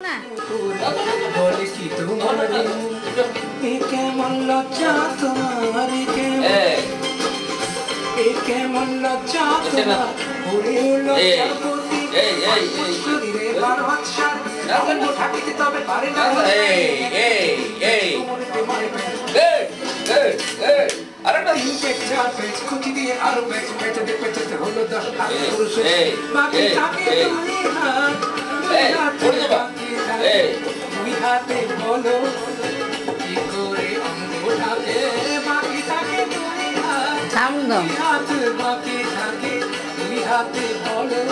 না বলে কি তোমার কেমন লজ্জা তোমার কেমন লজ্জা তোমার ওরে লজ্জার প্রতি শরীরে বার বাদশার অঙ্গ ঢাকিতে তবে পারে না আরেকটা পেট চার পেট খুঁটি দিয়ে আরো পেট পেটেতে পেটেতে হলো 10 হাত পুরুষ বাকি থাকে তুমি তুমি হাতে বলো কি করে অঙ্গ ঢাকে বাকি থাকে তুমি হাত বাকি থাকে তুমি হাতে বলো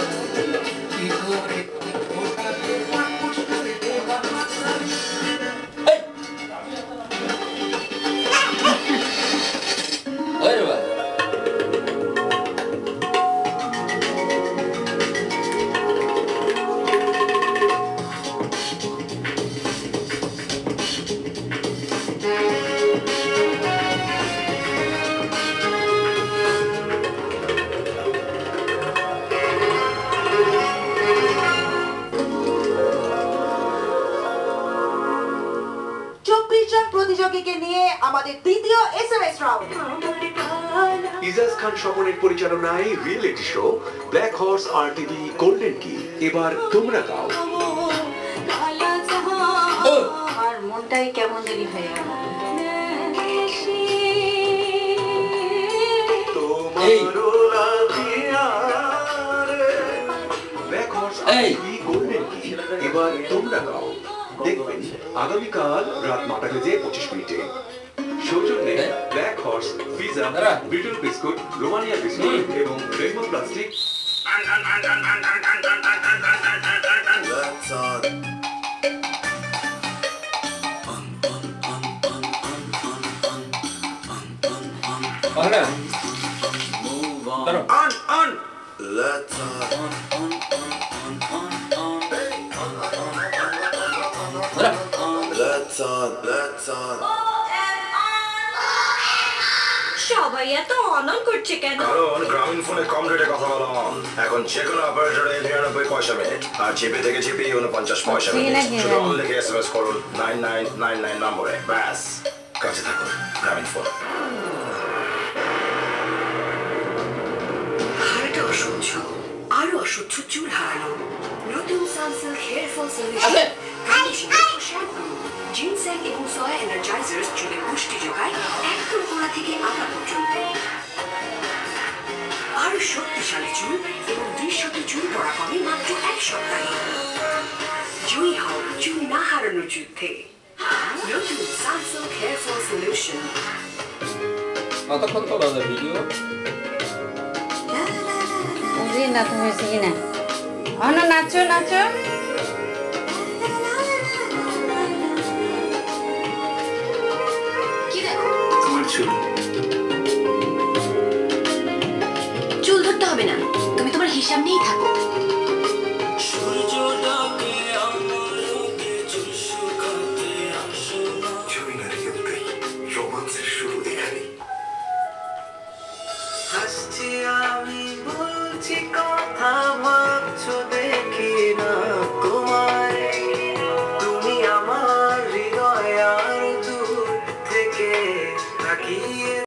কি করে অঙ্গ ঢাকে পাকুশ করে দেবা মাছারি প্রতিযোগীকে নিয়ে আমাদের তৃতীয় এসএমএস রাউন্ড ইজাজ খান স্বপনের পরিচালনায় reality show black horse RTV golden কি এবার তোমরা গাও আর মনটাই কেমন জানি হয়ে গেল ব্ল্যাক হর্স আরটিভি গোল্ডেন কি এবার তোমরা গাও দেখবেন আগামীকাল রাত 9:25 সৌজন্যে black horse pizza brittle biscuit Romania biscuit এবং রেইনবো প্লাস্টিক সবাই এত অনন করছে কেন? কারণ গ্রামীণ ফোনে কম রেটে কথা বলা এখন যে কোনো অপারেটরে 99 পয়সা মিনিট আর জিপি থেকে জিপি 49 পয়সা মিনিট শুধু অনলাইনে এসএমএস করুন 9999 নম্বরে ব্যাস কাছে থাকুন গ্রামীণ ফোন হাড়টা অসহ্য আরো অসহ্য চুল হারানো নতুন Sunsilk hair fall solution ginseng এবং সয়া এনার্জাইজার্স চুলে পুষ্টি যোগায় একদম গোড়া থেকে আগা পর্যন্ত আরো শক্তিশালী চুল এবং দৃশ্যত চুল পড়া কমে মাত্র 1 সপ্তাহে জয়ী হও চুল না হারানোর যুদ্ধে নতুন সানসিল্ক হেয়ার ফল সলিউশন কতক্ষণ তো বাজে ভিডিও বুঝি না তুমি হয়েছে কিনা অন নাচো নাচো চুল ধরতে হবে না তুমি তোমার হিসাব নিয়েই থাকো রোমান্সের শুরু এখানে হাসছি আমি বলছি